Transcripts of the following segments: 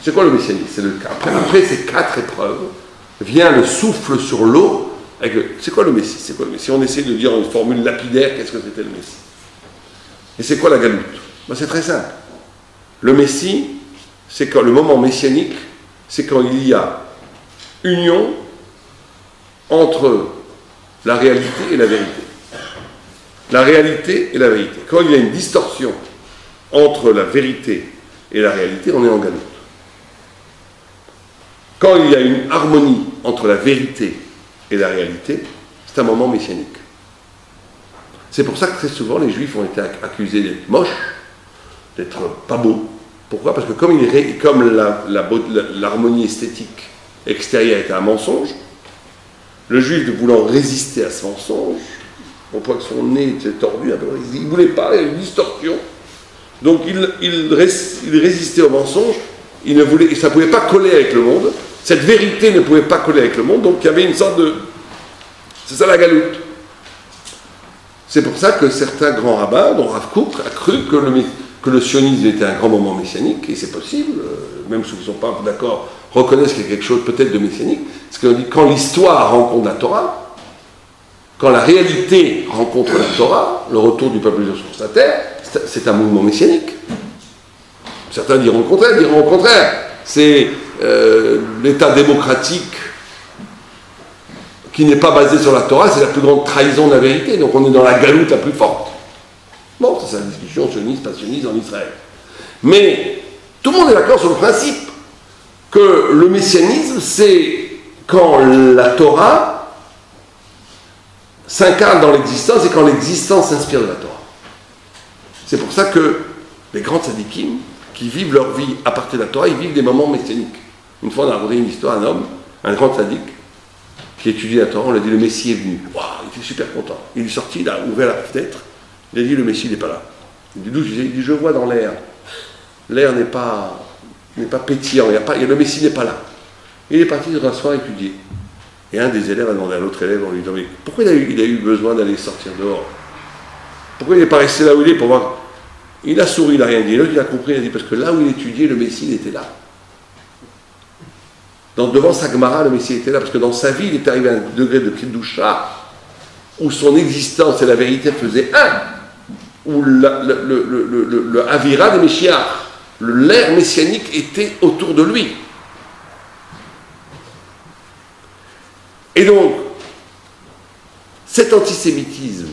C'est quoi le messianisme? Après ces 4 épreuves, vient le souffle sur l'eau. C'est quoi le Messie? C'est quoi le Messie? Si on essaie de dire une formule lapidaire, qu'est-ce que c'était le Messie? Et c'est quoi la galoute? Ben, c'est très simple. Le Messie, c'est quand le moment messianique, c'est quand il y a union entre la réalité et la vérité. La réalité et la vérité. Quand il y a une distorsion entre la vérité et la réalité, on est en galoute. Quand il y a une harmonie entre la vérité et la réalité, c'est un moment messianique. C'est pour ça que très souvent les Juifs ont été accusés d'être moches, d'être pas beaux. Pourquoi? Parce que comme l'harmonie esthétique extérieure était un mensonge, le Juif voulant résister à ce mensonge, on voit que son nez était tordu, il ne voulait pas, il y avait une distorsion. Donc il résistait au mensonge, ça ne pouvait pas coller avec le monde, cette vérité ne pouvait pas coller avec le monde, donc il y avait une sorte de... C'est ça la galoute. C'est pour ça que certains grands rabbins, dont Rav Kook, a cru que le sionisme était un grand moment messianique, et c'est possible, même ceux qui ne sont pas d'accord reconnaissent qu'il y a quelque chose peut-être de messianique, parce qu'on dit quand l'histoire rencontre la Torah, quand la réalité rencontre la Torah, le retour du peuple juif sur sa terre, c'est un mouvement messianique. Certains diront le contraire. C'est l'État démocratique qui n'est pas basé sur la Torah, c'est la plus grande trahison de la vérité, donc on est dans la galoute la plus forte. Bon, c'est la discussion sioniste, pas sioniste en Israël. Mais tout le monde est d'accord sur le principe que le messianisme, c'est quand la Torah s'incarne dans l'existence et quand l'existence s'inspire de la Torah. C'est pour ça que les grands tzadikim, qui vivent leur vie à partir de la Torah, ils vivent des moments messianiques. Une fois, on a raconté une histoire, un homme, un grand tzadik, qui étudiait la Torah, on lui a dit le Messie est venu. Wow, il était super content. Il est sorti, il a ouvert la fenêtre, il a dit le Messie n'est pas là. Il dit d'où? Il dit je vois dans l'air. L'air n'est pas pétillant, le Messie n'est pas là. Il est parti dans un soir étudier. Et un des élèves a demandé à l'autre élève, on lui dit mais pourquoi il a eu besoin d'aller sortir dehors? Pourquoi il n'est pas resté là où il est pour voir? Il a souri, il n'a rien dit. L'autre il a compris, il a dit parce que là où il étudiait, le Messie il était là. Devant sa Gemara, le Messie était là, parce que dans sa vie, il est arrivé à un degré de Kedusha, où son existence et la vérité faisaient un, où le Avira des Meshiach, l'air messianique était autour de lui. Et donc, cet antisémitisme,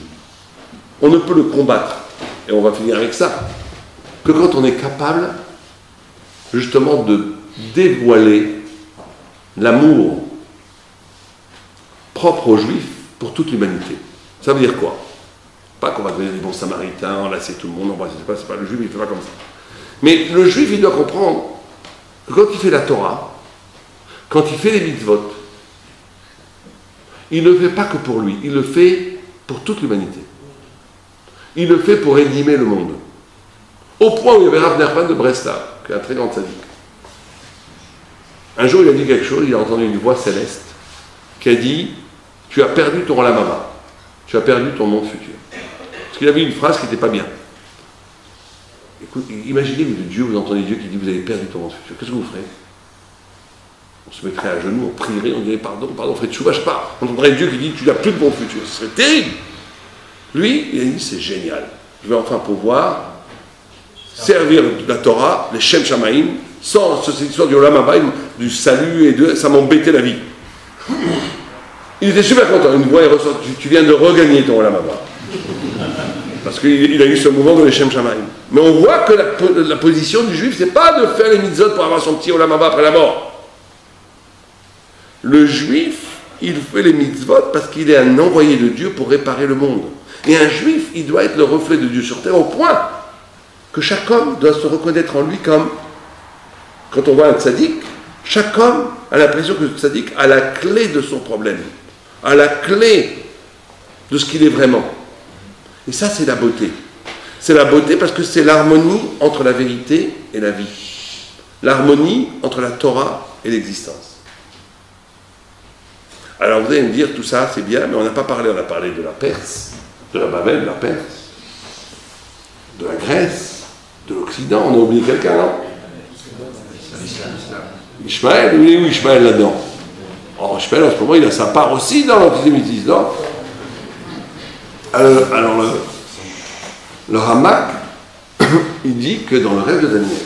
on ne peut le combattre, et on va finir avec ça, que quand on est capable, justement, de dévoiler l'amour propre aux Juifs pour toute l'humanité. Ça veut dire quoi? Pas qu'on va devenir des bons samaritains, enlacer tout le monde, c'est pas le Juif, il ne fait pas comme ça. Mais le Juif, il doit comprendre que quand il fait la Torah, quand il fait les mitzvot, il ne le fait pas que pour lui, il le fait pour toute l'humanité. Il le fait pour rédimer le monde. Au point où il y avait Rav Nachman de Breslav, qui est un très grand tzaddik. Un jour, il a dit quelque chose, il a entendu une voix céleste qui a dit « Tu as perdu ton Olam Haba, tu as perdu ton monde futur. » Parce qu'il avait une phrase qui n'était pas bien. Écoute, imaginez que de Dieu, vous entendez Dieu qui dit « Vous avez perdu ton monde futur. » Qu'est-ce que vous ferez? On se mettrait à genoux, on prierait, on dirait « Pardon, on ferait tchouva pas. » On entendrait Dieu qui dit « Tu n'as plus de monde futur. » Ce serait terrible. Lui, il a dit « C'est génial. Je vais enfin pouvoir servir la Torah, les Shem Shamaim, sans cette histoire du Olam Haba, du salut et ça m'embêtait la vie. » Il était super content. Une voix est ressortie. Tu viens de regagner ton Olam Haba. Parce qu'il a eu ce mouvement de l'Echem Shamaim. Mais on voit que la position du Juif, c'est pas de faire les mitzvot pour avoir son petit Olam Haba après la mort. Le Juif, il fait les mitzvot parce qu'il est un envoyé de Dieu pour réparer le monde. Et un Juif, il doit être le reflet de Dieu sur terre au point que chaque homme doit se reconnaître en lui comme, quand on voit un tzaddik, chaque homme a l'impression que le tzaddik a la clé de son problème, a la clé de ce qu'il est vraiment. Et ça, c'est la beauté. C'est la beauté parce que c'est l'harmonie entre la vérité et la vie. L'harmonie entre la Torah et l'existence. Alors vous allez me dire, tout ça, c'est bien, mais on n'a pas parlé, on a parlé de la Perse, de la Babel, de la Perse, de la Grèce, de l'Occident, on a oublié quelqu'un, non? Ishmaël, il est où Ishmaël là-dedans? Oh, Ishmaël, en ce moment, il a sa part aussi dans l'antisémitisme, non? Alors, le Ramak, il dit que dans le rêve de Daniel,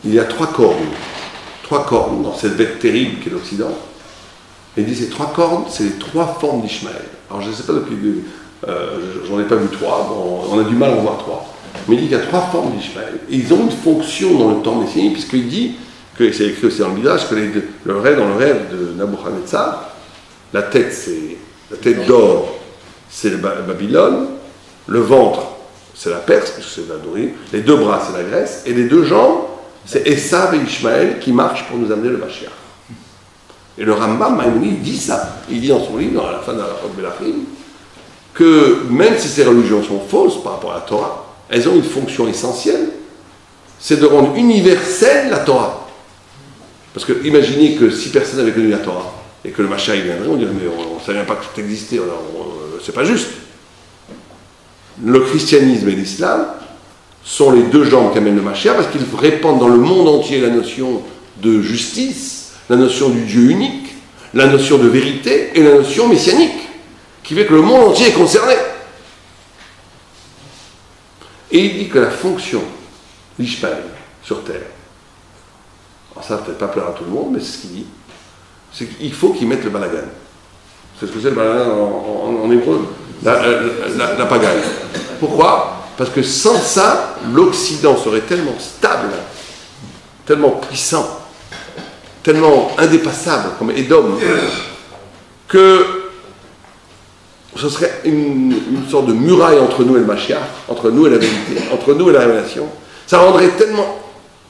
il y a trois cornes dans cette bête terrible qu'est l'Occident. Et il dit ces trois cornes, c'est les trois formes d'Ishmaël. Alors je ne sais pas depuis, j'en ai pas vu trois, bon, on a du mal à en voir trois. Mais il dit qu'il y a trois formes d'Ishmaël. Et ils ont une fonction dans le temps messianique, puisqu'il dit, que c'est écrit aussi dans le Midrash, que dans le rêve de Nabuchodonosor, la tête d'or, c'est Babylone, le ventre, c'est la Perse, parce que c'est la nourriture, les deux bras, c'est la Grèce, et les deux jambes, c'est Esav et Ishmaël qui marchent pour nous amener le Mashiach. Et le Rambam, Maïmonide, dit ça. Il dit dans son livre, à la fin de la Belachim, que même si ces religions sont fausses par rapport à la Torah, elles ont une fonction essentielle, c'est de rendre universelle la Torah. Parce que imaginez que si personne n'avait connu la Torah, et que le Mashiach viendrait, on dirait, mais on ne savait même pas que tout existait, c'est pas juste. Le christianisme et l'islam sont les deux jambes qu'amène le Mashiach, parce qu'ils répandent dans le monde entier la notion de justice, la notion du Dieu unique, la notion de vérité et la notion messianique, qui fait que le monde entier est concerné. Et il dit que la fonction d'Ishmaël sur terre, alors ça va peut-être pas plaire à tout le monde, mais c'est ce qu'il dit, c'est qu'il faut qu'il mette le balagan. C'est ce que c'est le balagan en hébreu, la pagaille. Pourquoi? Parce que sans ça, l'Occident serait tellement stable, tellement puissant, tellement indépassable, comme Édom, que ce serait une sorte de muraille entre nous et le Mashiach, entre nous et la vérité, entre nous et la révélation. Ça rendrait tellement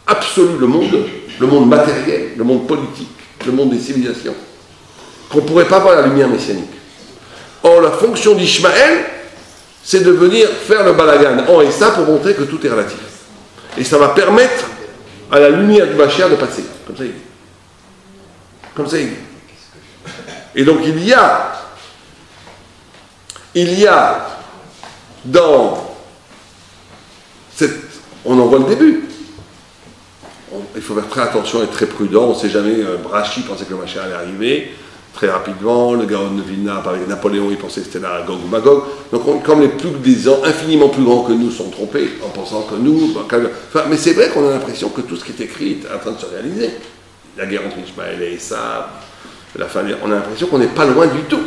absolu le monde matériel, le monde politique, le monde des civilisations, qu'on ne pourrait pas voir la lumière messianique. Or, la fonction d'Ishmaël, c'est de venir faire le balagan en et ça pour montrer que tout est relatif. Et ça va permettre à la lumière du Mashiach de passer. Comme ça, il dit. Comme ça, il dit. Et donc, il y a dans cette... On en voit le début. Il faut faire très attention et très prudent. On ne sait jamais. Brachi pensait que le Mashiach allait arriver très rapidement. Le Gaon de Vilna, avec Napoléon, il pensait que c'était là Gog ou Magog. Donc, comme des gens infiniment plus grands que nous sont trompés en pensant que nous. Mais c'est vrai qu'on a l'impression que tout ce qui est écrit est en train de se réaliser. La guerre entre Ishmaël et Esav, la fin. On a l'impression qu'on n'est pas loin du tout.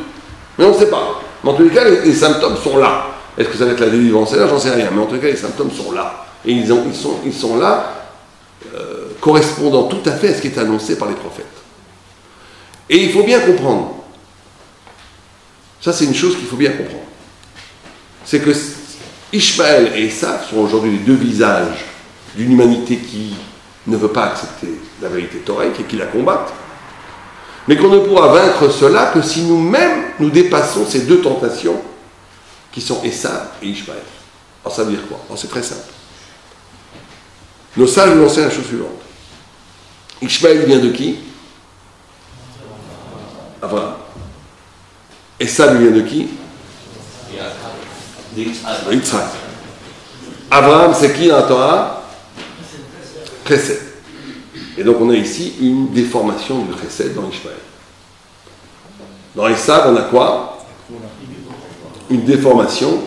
Mais on ne sait pas. Mais en tous les cas, les symptômes sont là. Est-ce que ça va être la délivrance? Là, j'en sais rien. Mais en tous les cas, les symptômes sont là. Et ils sont là, correspondant tout à fait à ce qui est annoncé par les prophètes. Et il faut bien comprendre. Ça, c'est une chose qu'il faut bien comprendre. C'est que Ishmaël et Esav sont aujourd'hui les deux visages d'une humanité qui ne veut pas accepter la vérité thoraïque et qui la combatte. Mais qu'on ne pourra vaincre cela que si nous-mêmes nous dépassons ces deux tentations qui sont Esav et Ishmaël. Alors ça veut dire quoi? Alors c'est très simple. Nos sages nous enseignent la chose suivante. Ishmaël vient de qui? Abraham. Esav vient de qui? Yitzhak. Abraham, c'est qui dans la Torah? Chesed. Et donc on a ici une déformation du Chesed dans Ishmaël. Dans Esav, on a quoi? Une déformation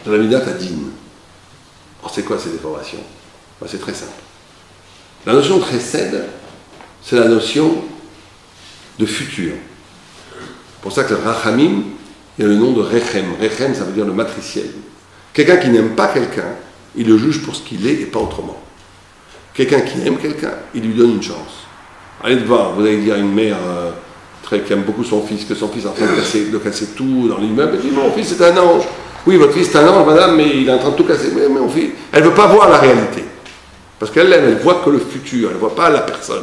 de la Midat Hadin. Alors c'est quoi ces déformations? Ben, c'est très simple. La notion de Chesed, c'est la notion de futur. C'est pour ça que le Rachamim, il y a le nom de Rechem. Rechem, ça veut dire le matriciel. Quelqu'un qui n'aime pas quelqu'un, il le juge pour ce qu'il est et pas autrement. Quelqu'un qui aime quelqu'un, il lui donne une chance. Allez te voir, vous allez dire à une mère qui aime beaucoup son fils, que son fils est en train de casser tout dans l'immeuble, elle dit, mon fils c'est un ange. Oui, votre fils c'est un ange, madame, mais il est en train de tout casser. Mais mon fils, elle ne veut pas voir la réalité. Parce qu'elle l'aime, elle voit que le futur, elle ne voit pas la personne.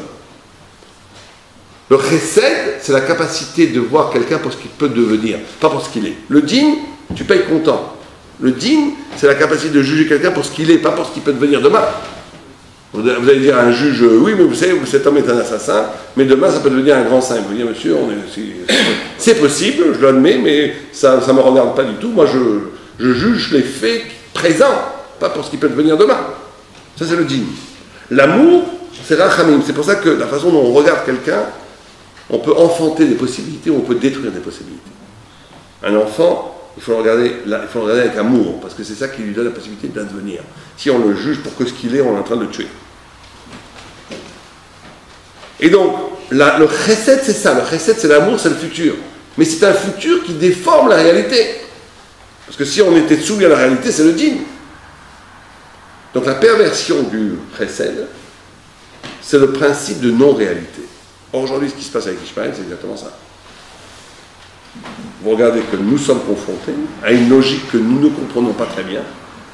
Le chesed, c'est la capacité de voir quelqu'un pour ce qu'il peut devenir, pas pour ce qu'il est. Le din, tu payes comptant. Le din, c'est la capacité de juger quelqu'un pour ce qu'il est, pas pour ce qu'il peut devenir demain. Vous allez dire à un juge, oui, mais vous savez, cet homme est un assassin, mais demain ça peut devenir un grand saint. Vous allez dire, monsieur, c'est possible, je l'admets, mais ça ne me regarde pas du tout. Moi, je juge les faits présents, pas pour ce qui peut devenir demain. Ça, c'est le din. L'amour, c'est rachamim. C'est pour ça que la façon dont on regarde quelqu'un, on peut enfanter des possibilités ou on peut détruire des possibilités. Un enfant, il faut le regarder avec amour, parce que c'est ça qui lui donne la possibilité d'advenir. Si on le juge pour que ce qu'il est, on est en train de le tuer. Et donc, le chesed, c'est ça. Le chesed, c'est l'amour, c'est le futur. Mais c'est un futur qui déforme la réalité. Parce que si on était soumis à la réalité, c'est le dîme. Donc la perversion du chesed, c'est le principe de non-réalité. Or, aujourd'hui, ce qui se passe avec Ishmaël, c'est exactement ça. Vous regardez que nous sommes confrontés à une logique que nous ne comprenons pas très bien,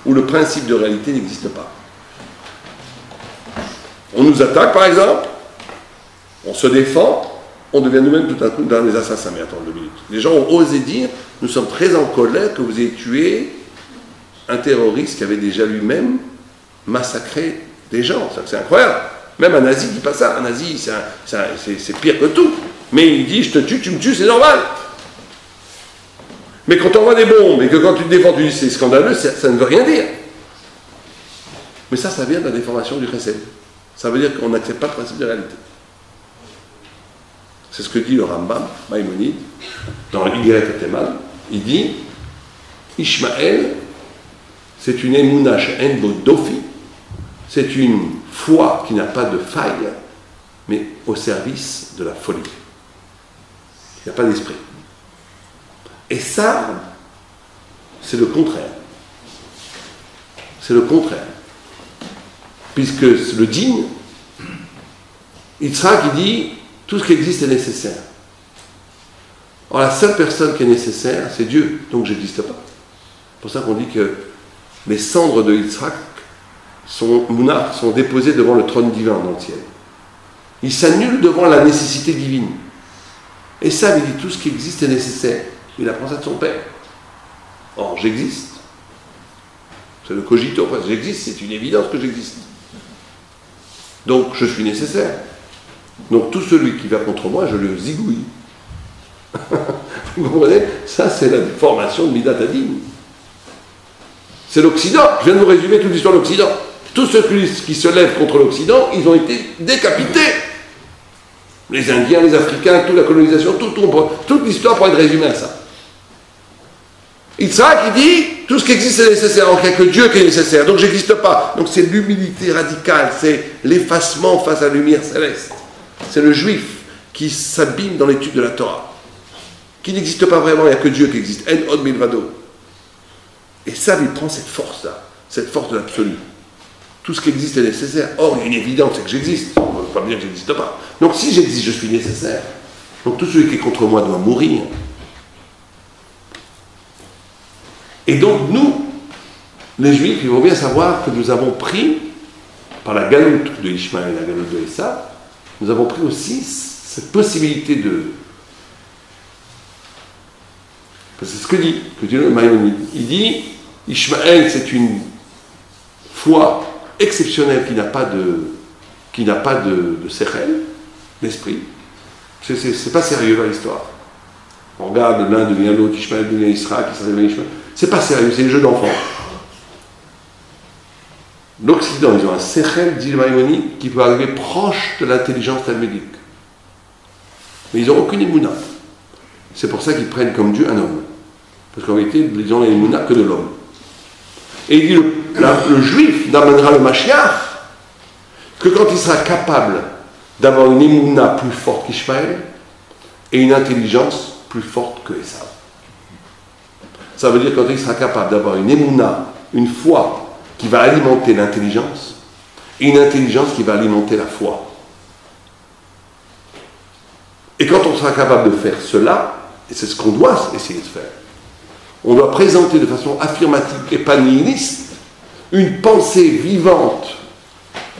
où le principe de réalité n'existe pas. On nous attaque, par exemple, on se défend, on devient nous-mêmes tout à coup dans les assassins. Mais attends 2 minutes. Les gens ont osé dire, nous sommes très en colère que vous ayez tué un terroriste qui avait déjà lui-même massacré des gens. C'est incroyable. Même un nazi dit pas ça. Un nazi, c'est pire que tout. Mais il dit, je te tue, tu me tues, c'est normal. Mais quand on envoie des bombes et que quand tu te défends, tu dis c'est scandaleux, ça ne veut rien dire. Mais ça vient de la déformation du chesed. Ça veut dire qu'on n'accepte pas le principe de réalité. C'est ce que dit le Rambam, Maïmonide, dans Y Temal. Il dit, Ishmaël, c'est une émouna she'en bo dofi, c'est une foi qui n'a pas de faille, mais au service de la folie. Il n'y a pas d'esprit. Et ça, c'est le contraire. C'est le contraire. Puisque le dîn, Yitzhak, il dit, tout ce qui existe est nécessaire. Or, la seule personne qui est nécessaire, c'est Dieu, donc j'existe pas. C'est pour ça qu'on dit que les cendres de Yitzhak sont déposées devant le trône divin dans le ciel. Il s'annule devant la nécessité divine. Et ça, il dit, tout ce qui existe est nécessaire. Il apprend ça de son père. Or, j'existe. C'est le cogito, parce que j'existe, c'est une évidence que j'existe. Donc, je suis nécessaire. Donc, tout celui qui va contre moi, je le zigouille. Vous comprenez? Ça, c'est la formation de Midat Hadin. C'est l'Occident. Je viens de vous résumer toute l'histoire de l'Occident. Tous ceux qui se lèvent contre l'Occident, ils ont été décapités. Les Indiens, les Africains, toute la colonisation, toute l'histoire pourrait être résumée à ça. Yitzhak, il dit, tout ce qui existe est nécessaire, en quelque Dieu qui est nécessaire, donc j'existe pas. Donc c'est l'humilité radicale, c'est l'effacement face à la lumière céleste. C'est le juif qui s'abîme dans l'étude de la Torah, qui n'existe pas vraiment, il n'y a que Dieu qui existe. En od milvado. Et ça, il prend cette force-là, cette force de l'absolu. Tout ce qui existe est nécessaire. Or, il y a une évidence, c'est que j'existe. On ne peut pas dire que j'existe pas. Donc si j'existe, je suis nécessaire. Donc tout celui qui est contre moi doit mourir. Et donc nous, les Juifs, il faut bien savoir que nous avons pris, par la galoute de Ishmaël et la galoute de Esav, nous avons pris aussi cette possibilité de... Parce que c'est ce que dit le Maïmonide. Il dit, Ishmaël, c'est une foi exceptionnelle qui n'a pas de sechel, d'esprit. C'est pas sérieux dans l'histoire. On regarde, l'un devient l'autre, Ishmaël devient Israël, qui devient Ishmaël. C'est pas sérieux, c'est le jeu d'enfant. L'Occident, ils ont un sechel, dit le Maïmonide, qui peut arriver proche de l'intelligence talmudique. Mais ils n'ont aucune émouna. C'est pour ça qu'ils prennent comme Dieu un homme. Parce qu'en réalité, ils ont l'émouna que de l'homme. Et il dit, le juif n'amènera le Mashiach que quand il sera capable d'avoir une émouna plus forte qu'Ishmaël et une intelligence plus forte que Esav. Ça veut dire quand il sera capable d'avoir une émouna, une foi qui va alimenter l'intelligence et une intelligence qui va alimenter la foi. Et quand on sera capable de faire cela, et c'est ce qu'on doit essayer de faire, on doit présenter de façon affirmative et pas nihiliste une pensée vivante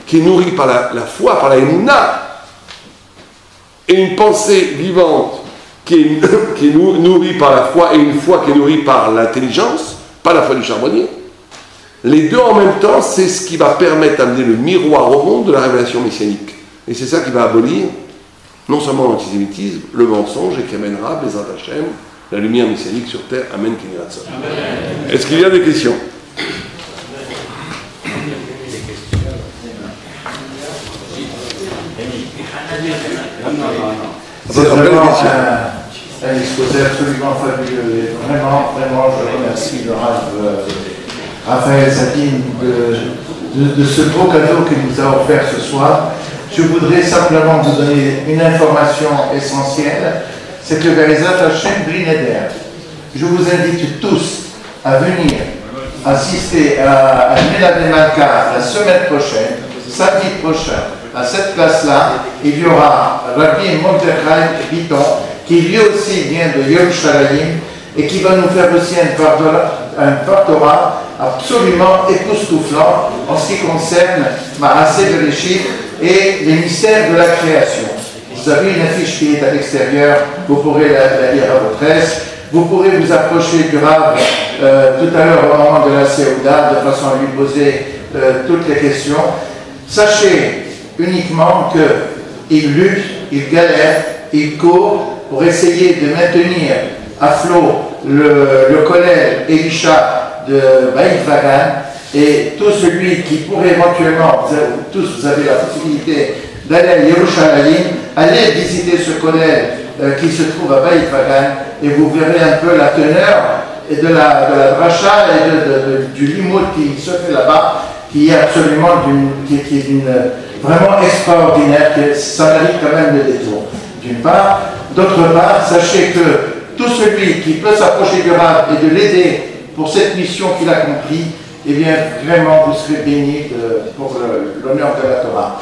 qui est nourrie par la foi, par la émouna, et une pensée vivante qui est nourrie par la foi et une foi qui est nourrie par l'intelligence, pas la foi du charbonnier. Les deux en même temps, c'est ce qui va permettre d'amener le miroir au monde de la révélation messianique. Et c'est ça qui va abolir non seulement l'antisémitisme, le mensonge, et qui amènera Bezrat Hashem, la lumière messianique sur terre. Amen. Est-ce qu'il y a des questions? C'est vraiment un exposé absolument fabuleux. Et vraiment, je remercie le Rav Raphaël Sakin de ce beau cadeau qu'il nous a offert ce soir. Je voudrais simplement vous donner une information essentielle, c'est que Be'ezrat Hashem Bli Neder, je vous invite tous à venir assister à Mélade Malka la semaine prochaine, samedi prochain. À cette place-là, il y aura Rabbi Mordechai Bitton, qui lui aussi vient de Yerushalayim et qui va nous faire aussi un partorat absolument époustouflant en ce qui concerne Maaseh Bereshit et les mystères de la création. Vous avez une affiche qui est à l'extérieur, vous pourrez la lire à votre aise. Vous pourrez vous approcher du Rav tout à l'heure au moment de la Séouda, de façon à lui poser toutes les questions. Sachez uniquement qu'il lutte, il galère, il court pour essayer de maintenir à flot le collège Elisha de Baït Vagan, et tout celui qui pourrait éventuellement, vous avez la possibilité d'aller à Yerushalayim, allez visiter ce collège qui se trouve à Baït Vagan, et vous verrez un peu la teneur et de la dracha et du limoud qui se fait là-bas, qui est absolument vraiment extraordinaire, que ça mérite quand même le détour, d'une part. D'autre part, sachez que tout celui qui peut s'approcher du Rav et de l'aider pour cette mission qu'il a accomplie, eh bien, vraiment, vous serez bénis pour l'honneur de la Torah.